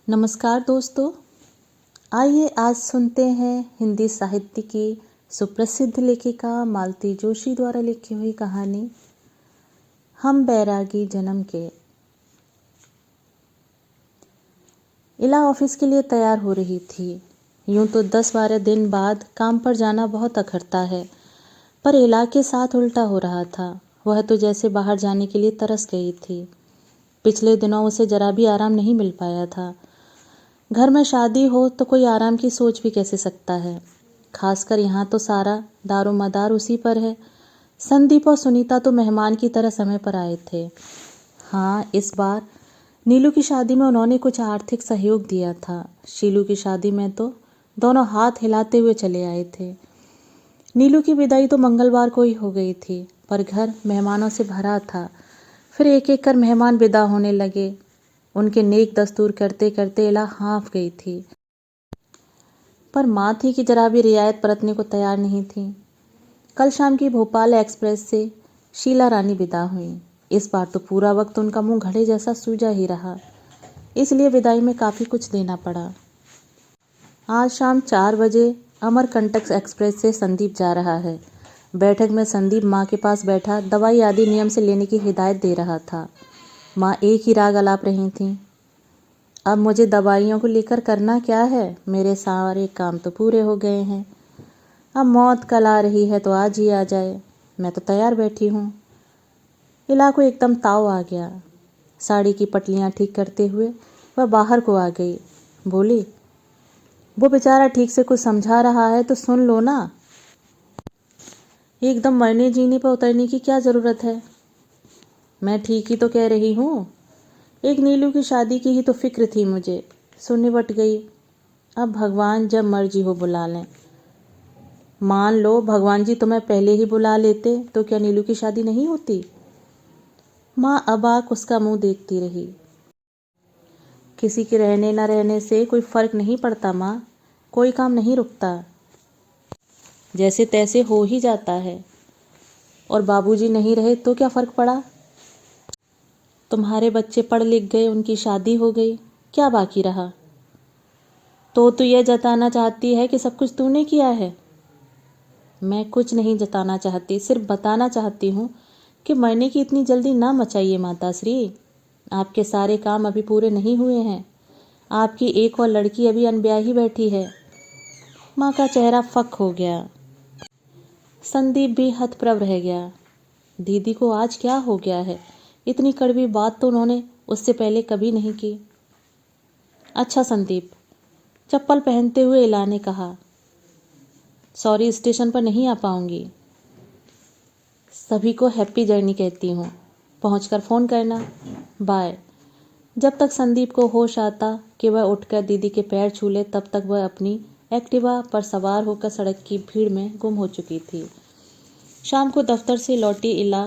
नमस्कार दोस्तों। आइए आज सुनते हैं हिंदी साहित्य की सुप्रसिद्ध लेखिका मालती जोशी द्वारा लिखी हुई कहानी हम बैरागी जन्म के। इला ऑफिस के लिए तैयार हो रही थी। यूं तो 10-12 दिन बाद काम पर जाना बहुत अखरता है, पर इला के साथ उल्टा हो रहा था। वह तो जैसे बाहर जाने के लिए तरस गई थी। पिछले दिनों उसे जरा भी आराम नहीं मिल पाया था। घर में शादी हो तो कोई आराम की सोच भी कैसे सकता है। खासकर यहाँ तो सारा दारो मदार उसी पर है। संदीप और सुनीता तो मेहमान की तरह समय पर आए थे। हाँ, इस बार नीलू की शादी में उन्होंने कुछ आर्थिक सहयोग दिया था। शीलू की शादी में तो दोनों हाथ हिलाते हुए चले आए थे। नीलू की विदाई तो मंगलवार को ही हो गई थी, पर घर मेहमानों से भरा था। फिर एक एक कर मेहमान विदा होने लगे। उनके नेक दस्तूर करते करते इला हाँफ गई थी, पर माँ थी कि जरा भी रियायत बरतने को तैयार नहीं थी। कल शाम की भोपाल एक्सप्रेस से शीला रानी विदा हुई। इस बार तो पूरा वक्त उनका मुंह घड़े जैसा सूजा ही रहा, इसलिए विदाई में काफ़ी कुछ देना पड़ा। आज शाम 4 बजे अमरकंटक एक्सप्रेस से संदीप जा रहा है। बैठक में संदीप माँ के पास बैठा दवाई आदि नियम से लेने की हिदायत दे रहा था। माँ एक ही राग अलाप रही थीं। अब मुझे दवाइयों को लेकर करना क्या है? मेरे सारे काम तो पूरे हो गए हैं। अब मौत कल आ रही है तो आज ही आ जाए, मैं तो तैयार बैठी हूँ। इला को एकदम ताव आ गया। साड़ी की पटलियाँ ठीक करते हुए वह बाहर को आ गई। बोली, वो बेचारा ठीक से कुछ समझा रहा है तो सुन लो ना। एकदम मरने जीने पर उतरने की क्या ज़रूरत है? मैं ठीक ही तो कह रही हूँ। एक नीलू की शादी की ही तो फिक्र थी मुझे, सो निबट गई। अब भगवान जब मर्जी हो बुला लें। मान लो भगवान जी तुम्हें पहले ही बुला लेते तो क्या नीलू की शादी नहीं होती? माँ अबाक उसका मुंह देखती रही। किसी के रहने न रहने से कोई फर्क नहीं पड़ता माँ, कोई काम नहीं रुकता, जैसे तैसे हो ही जाता है। और बाबूजी नहीं रहे तो क्या फ़र्क पड़ा? तुम्हारे बच्चे पढ़ लिख गए, उनकी शादी हो गई, क्या बाकी रहा? तो यह जताना चाहती है कि सब कुछ तूने किया है? मैं कुछ नहीं जताना चाहती, सिर्फ बताना चाहती हूँ कि मरने की इतनी जल्दी ना मचाइए माताश्री। आपके सारे काम अभी पूरे नहीं हुए हैं। आपकी एक और लड़की अभी अनब्याही बैठी है। माँ का चेहरा फक हो गया। संदीप भी हतप्रभ रह गया। दीदी को आज क्या हो गया है? इतनी कड़वी बात तो उन्होंने उससे पहले कभी नहीं की। अच्छा संदीप, चप्पल पहनते हुए इला ने कहा, सॉरी स्टेशन पर नहीं आ पाऊंगी। सभी को हैप्पी जर्नी कहती हूँ, पहुंचकर फ़ोन करना, बाय। जब तक संदीप को होश आता कि वह उठकर दीदी के पैर छू ले, तब तक वह अपनी एक्टिवा पर सवार होकर सड़क की भीड़ में गुम हो चुकी थी। शाम को दफ्तर से लौटी इला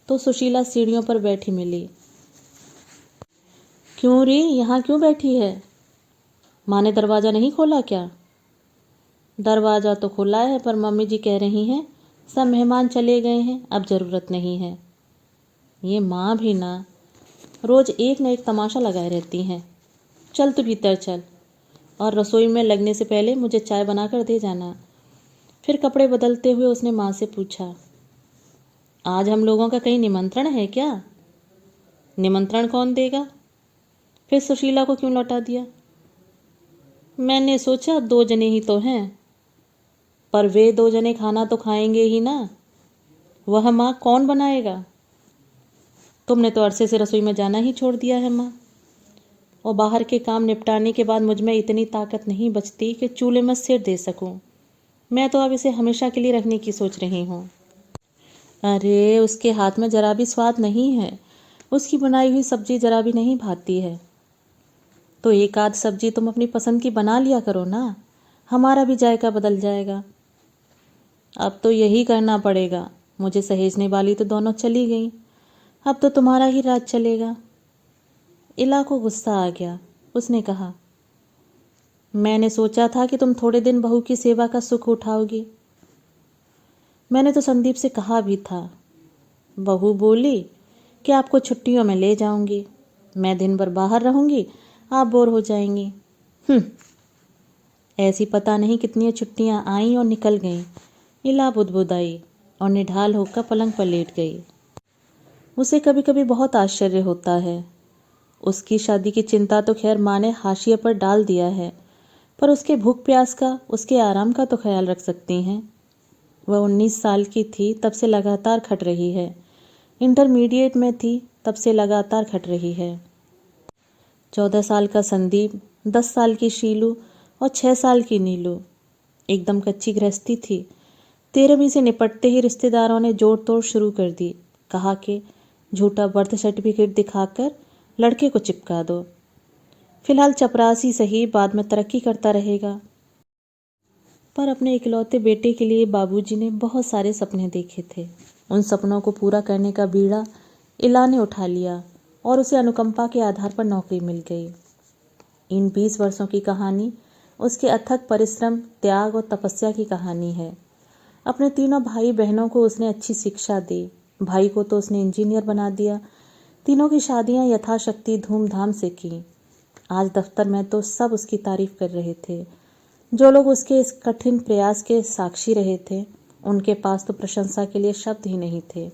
तो सुशीला सीढ़ियों पर बैठी मिली। क्यों री, यहाँ क्यों बैठी है? माँ ने दरवाज़ा नहीं खोला क्या? दरवाज़ा तो खुला है, पर मम्मी जी कह रही हैं सब मेहमान चले गए हैं, अब ज़रूरत नहीं है। ये माँ भी ना रोज़ एक न एक तमाशा लगाए रहती हैं। चल तू भीतर चल, और रसोई में लगने से पहले मुझे चाय बना कर दे जाना। फिर कपड़े बदलते हुए उसने माँ से पूछा, आज हम लोगों का कहीं निमंत्रण है क्या? निमंत्रण कौन देगा? फिर सुशीला को क्यों लौटा दिया? मैंने सोचा 2 जने ही तो हैं। पर वे 2 जने खाना तो खाएंगे ही ना। वह माँ कौन बनाएगा? तुमने तो अरसे से रसोई में जाना ही छोड़ दिया है माँ। और बाहर के काम निपटाने के बाद मुझ में इतनी ताकत नहीं बचती कि चूल्हे में सिर दे सकूं। मैं तो अब इसे हमेशा के लिए रखने की सोच रही हूँ। अरे उसके हाथ में जरा भी स्वाद नहीं है। उसकी बनाई हुई सब्जी जरा भी नहीं भाती है। तो एक आध सब्जी तुम अपनी पसंद की बना लिया करो ना, हमारा भी जायका बदल जाएगा। अब तो यही करना पड़ेगा। मुझे सहेजने वाली तो दोनों चली गई, अब तो तुम्हारा ही राज चलेगा। इला को गुस्सा आ गया। उसने कहा, मैंने सोचा था कि तुम थोड़े दिन बहू की सेवा का सुख उठाओगी। मैंने तो संदीप से कहा भी था। बहू बोली कि आपको छुट्टियों में ले जाऊंगी, मैं दिन भर बाहर रहूंगी, आप बोर हो जाएंगी। ऐसी पता नहीं कितनी छुट्टियां आईं और निकल गईं। इला बुदबुदाई और निढाल होकर पलंग पर लेट गई। उसे कभी कभी बहुत आश्चर्य होता है। उसकी शादी की चिंता तो खैर माँ ने हाशिए पर डाल दिया है, पर उसके भूख प्यास का, उसके आराम का तो ख्याल रख सकती हैं। वह 19 साल की थी तब से लगातार खट रही है। इंटरमीडिएट में थी तब से लगातार खट रही है। 14 साल का संदीप, 10 साल की शीलू और 6 साल की नीलू एकदम कच्ची गृहस्थी थी। 13वीं से निपटते ही रिश्तेदारों ने जोड़ तोड़ शुरू कर दी। कहा कि झूठा बर्थ सर्टिफिकेट दिखाकर लड़के को चिपका दो। फिलहाल चपरासी सही, बाद में तरक्की करता रहेगा। पर अपने इकलौते बेटे के लिए बाबूजी ने बहुत सारे सपने देखे थे। उन सपनों को पूरा करने का बीड़ा इला ने उठा लिया और उसे अनुकंपा के आधार पर नौकरी मिल गई। इन 20 वर्षों की कहानी उसके अथक परिश्रम, त्याग और तपस्या की कहानी है। अपने तीनों भाई बहनों को उसने अच्छी शिक्षा दी। भाई को तो उसने इंजीनियर बना दिया। तीनों की शादियां यथाशक्ति धूमधाम से की। आज दफ्तर में तो सब उसकी तारीफ कर रहे थे। जो लोग उसके इस कठिन प्रयास के साक्षी रहे थे, उनके पास तो प्रशंसा के लिए शब्द ही नहीं थे।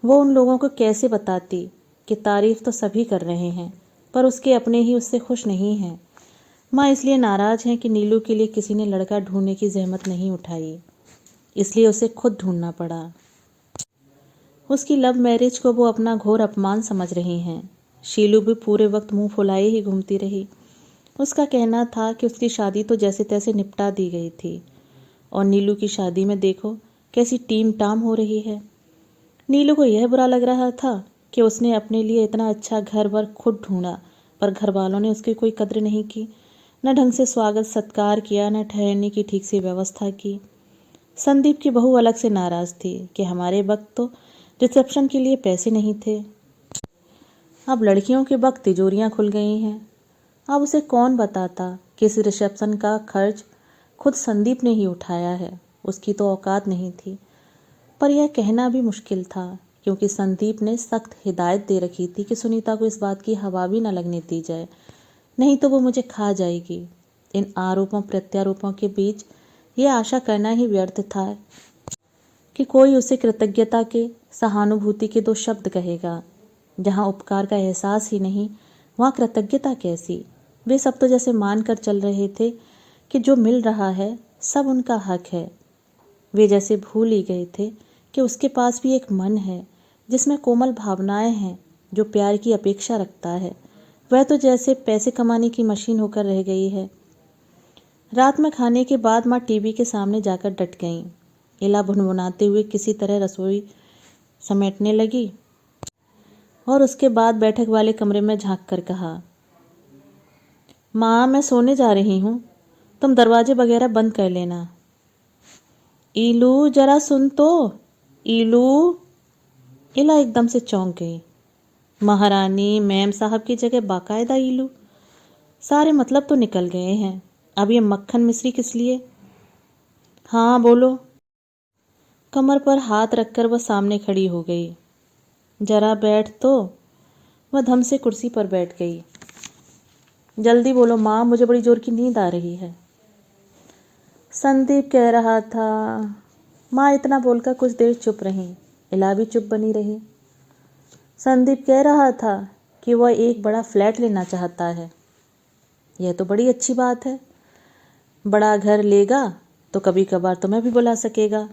वो उन लोगों को कैसे बताती कि तारीफ तो सभी कर रहे हैं, पर उसके अपने ही उससे खुश नहीं हैं। माँ इसलिए नाराज हैं कि नीलू के लिए किसी ने लड़का ढूंढने की जहमत नहीं उठाई, इसलिए उसे खुद ढूंढना पड़ा। उसकी लव मैरिज को वो अपना घोर अपमान समझ रही हैं। शीलू भी पूरे वक्त मुंह फुलाए ही घूमती रही। उसका कहना था कि उसकी शादी तो जैसे तैसे निपटा दी गई थी, और नीलू की शादी में देखो कैसी टीम टाम हो रही है। नीलू को यह बुरा लग रहा था कि उसने अपने लिए इतना अच्छा घर वर खुद ढूंढा, पर घर वालों ने उसकी कोई कद्र नहीं की, न ढंग से स्वागत सत्कार किया, न ठहरने की ठीक से व्यवस्था की। संदीप की बहू अलग से नाराज थी कि हमारे वक्त तो रिसेप्शन के लिए पैसे नहीं थे, अब लड़कियों के वक्त तिजोरियां खुल गई हैं। अब उसे कौन बताता कि इस रिसेप्शन का खर्च खुद संदीप ने ही उठाया है। उसकी तो औकात नहीं थी। पर यह कहना भी मुश्किल था, क्योंकि संदीप ने सख्त हिदायत दे रखी थी कि सुनीता को इस बात की हवा भी न लगने दी जाए, नहीं तो वो मुझे खा जाएगी। इन आरोपों प्रत्यारोपों के बीच ये आशा करना ही व्यर्थ था कि कोई उसे कृतज्ञता के, सहानुभूति के 2 शब्द कहेगा। जहाँ उपकार का एहसास ही नहीं, वहाँ कृतज्ञता कैसी। वे सब तो जैसे मान कर चल रहे थे कि जो मिल रहा है सब उनका हक है। वे जैसे भूल ही गए थे कि उसके पास भी एक मन है जिसमें कोमल भावनाएं हैं, जो प्यार की अपेक्षा रखता है। वह तो जैसे पैसे कमाने की मशीन होकर रह गई है। रात में खाने के बाद माँ टीवी के सामने जाकर डट गईं। इला भुनभुनाते हुए किसी तरह रसोई समेटने लगी और उसके बाद बैठक वाले कमरे में झांक कर कहा, माँ मैं सोने जा रही हूँ, तुम दरवाजे वगैरह बंद कर लेना। ईलू जरा सुन तो, ईलू। इला एकदम से चौंक गई। महारानी मैम साहब की जगह बाकायदा ईलू। सारे मतलब तो निकल गए हैं। अब ये मक्खन मिश्री किस लिए? हाँ बोलो। कमर पर हाथ रखकर वह सामने खड़ी हो गई। जरा बैठ तो। वह धम से कुर्सी पर बैठ गई। जल्दी बोलो माँ, मुझे बड़ी जोर की नींद आ रही है। संदीप कह रहा था। माँ इतना बोलकर कुछ देर चुप रही। इला भी चुप बनी रही। संदीप कह रहा था कि वह एक बड़ा फ्लैट लेना चाहता है। यह तो बड़ी अच्छी बात है। बड़ा घर लेगा तो कभी कभार तुम्हें भी बुला सकेगा।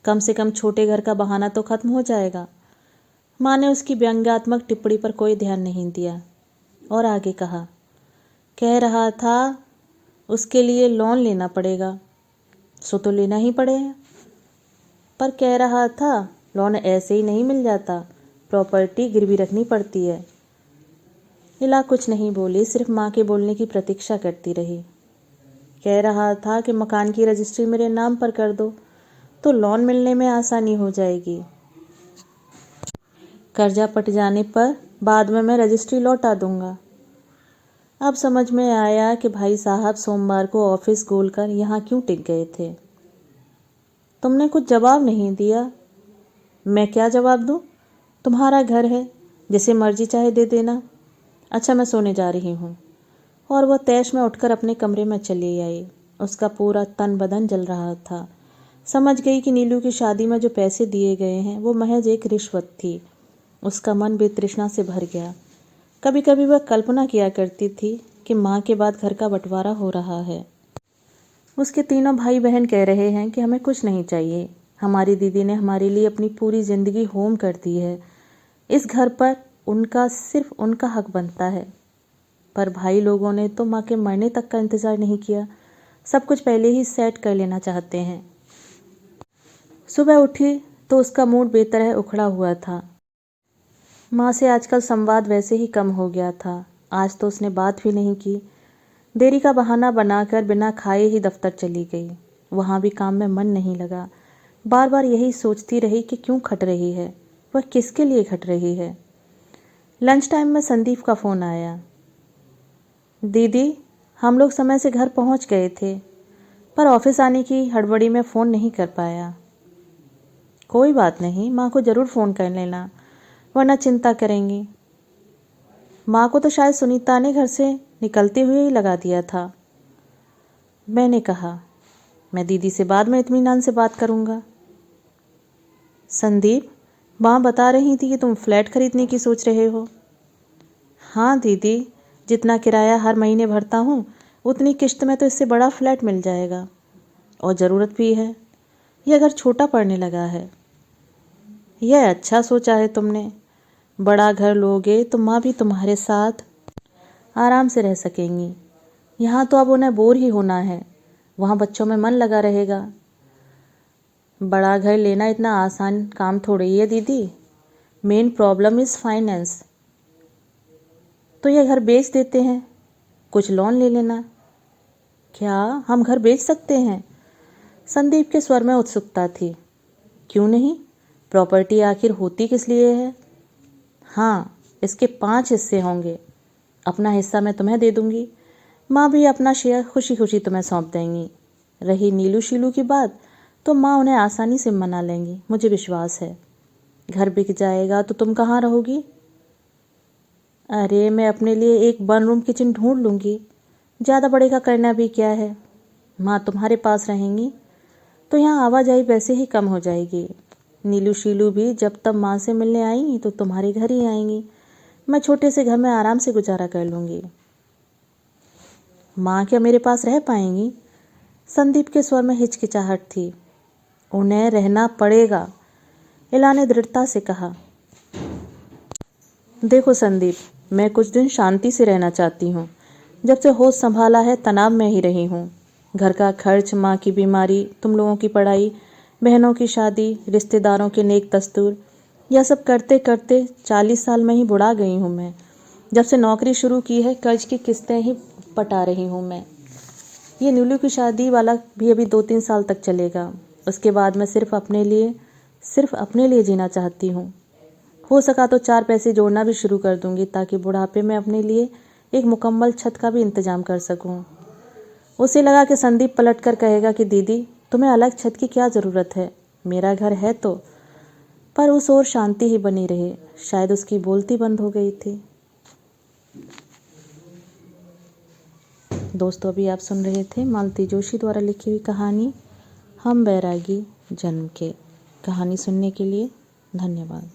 कम से कम छोटे घर का बहाना तो खत्म हो जाएगा। माँ ने उसकी व्यंग्यात्मक टिप्पणी पर कोई ध्यान नहीं दिया और आगे कहा, कह रहा था उसके लिए लोन लेना पड़ेगा। सो तो लेना ही पड़ेगा, पर कह रहा था लोन ऐसे ही नहीं मिल जाता, प्रॉपर्टी गिरवी रखनी पड़ती है। इला कुछ नहीं बोली, सिर्फ माँ के बोलने की प्रतीक्षा करती रही। कह रहा था कि मकान की रजिस्ट्री मेरे नाम पर कर दो तो लोन मिलने में आसानी हो जाएगी। कर्जा पट जाने पर बाद में मैं रजिस्ट्री लौटा दूंगा। अब समझ में आया कि भाई साहब सोमवार को ऑफिस खोलकर यहाँ क्यों टिक गए थे। तुमने कुछ जवाब नहीं दिया। मैं क्या जवाब दूँ? तुम्हारा घर है, जिसे मर्जी चाहे दे देना। अच्छा मैं सोने जा रही हूँ। और वह तैश में उठकर अपने कमरे में चली आई। उसका पूरा तन बदन जल रहा था। समझ गई कि नीलू की शादी में जो पैसे दिए गए हैं वो महज एक रिश्वत थी। उसका मन भी तृष्णा से भर गया। कभी कभी वह कल्पना किया करती थी कि माँ के बाद घर का बंटवारा हो रहा है। उसके तीनों भाई बहन कह रहे हैं कि हमें कुछ नहीं चाहिए, हमारी दीदी ने हमारे लिए अपनी पूरी जिंदगी होम कर दी है, इस घर पर उनका सिर्फ उनका हक बनता है। पर भाई लोगों ने तो माँ के मरने तक का इंतज़ार नहीं किया, सब कुछ पहले ही सेट कर लेना चाहते हैं। सुबह उठी तो उसका मूड बेतरह उखड़ा हुआ था। माँ से आजकल संवाद वैसे ही कम हो गया था। आज तो उसने बात भी नहीं की। देरी का बहाना बनाकर बिना खाए ही दफ्तर चली गई। वहाँ भी काम में मन नहीं लगा। बार बार यही सोचती रही कि क्यों खट रही है, वह किसके लिए खट रही है। लंच टाइम में संदीप का फ़ोन आया। दीदी, हम लोग समय से घर पहुँच गए थे, पर ऑफिस आने की हड़बड़ी में फ़ोन नहीं कर पाया। कोई बात नहीं, माँ को ज़रूर फ़ोन कर लेना, वरना चिंता करेंगी। माँ को तो शायद सुनीता ने घर से निकलते हुए ही लगा दिया था। मैंने कहा, मैं दीदी से बाद में इत्मीनान से बात करूँगा। संदीप, माँ बता रही थी कि तुम फ्लैट खरीदने की सोच रहे हो। हाँ दीदी, जितना किराया हर महीने भरता हूँ उतनी किश्त में तो इससे बड़ा फ्लैट मिल जाएगा, और ज़रूरत भी है, यह घर छोटा पड़ने लगा है। यह अच्छा सोचा है तुमने। बड़ा घर लोगे तो माँ भी तुम्हारे साथ आराम से रह सकेंगी। यहाँ तो अब उन्हें बोर ही होना है, वहाँ बच्चों में मन लगा रहेगा। बड़ा घर लेना इतना आसान काम थोड़ी है दीदी। Main problem is finance. तो यह घर बेच देते हैं, कुछ लोन ले लेना। क्या हम घर बेच सकते हैं? संदीप के स्वर में उत्सुकता थी। क्यों नहीं, प्रॉपर्टी आखिर होती किस लिए है। हाँ, इसके 5 हिस्से होंगे। अपना हिस्सा मैं तुम्हें दे दूंगी, माँ भी अपना शेयर खुशी खुशी तुम्हें सौंप देंगी। रही नीलू शीलू की बात, तो माँ उन्हें आसानी से मना लेंगी, मुझे विश्वास है। घर बिक जाएगा तो तुम कहाँ रहोगी? अरे, मैं अपने लिए एक 1 रूम किचन ढूंढ लूँगी, ज़्यादा बड़े का करना भी क्या है। माँ तुम्हारे पास रहेंगी तो यहाँ आवाजाही वैसे ही कम हो जाएगी। नीलू शीलू भी जब तब माँ से मिलने आएंगी तो तुम्हारे घर ही आएंगी। मैं छोटे से घर में आराम से गुजारा कर लूँगी। माँ क्या मेरे पास रह पाएंगी? संदीप के स्वर में हिचकिचाहट थी। उन्हें रहना पड़ेगा, इला ने दृढ़ता से कहा। देखो संदीप, मैं कुछ दिन शांति से रहना चाहती हूँ। जब से होश संभाला है तनाव में ही रही हूँ। घर का खर्च, माँ की बीमारी, तुम लोगों की पढ़ाई, बहनों की शादी, रिश्तेदारों के नेक दस्तूर, यह सब करते करते 40 साल में ही बुढ़ा गई हूँ मैं। जब से नौकरी शुरू की है कर्ज की किस्तें ही पटा रही हूँ मैं। ये नीलू की शादी वाला भी अभी 2-3 साल तक चलेगा। उसके बाद मैं सिर्फ अपने लिए जीना चाहती हूँ। हो सका तो 4 पैसे जोड़ना भी शुरू कर दूंगी, ताकि बुढ़ापे में अपने लिए एक मुकम्मल छत का भी इंतजाम कर सकूं। उसे लगा कि संदीप पलट कर कहेगा कि दीदी, तुम्हें अलग छत की क्या ज़रूरत है, मेरा घर है तो। पर उस ओर शांति ही बनी रहे। शायद उसकी बोलती बंद हो गई थी। दोस्तों, अभी आप सुन रहे थे मालती जोशी द्वारा लिखी हुई कहानी हम बैरागी जन्म के। कहानी सुनने के लिए धन्यवाद।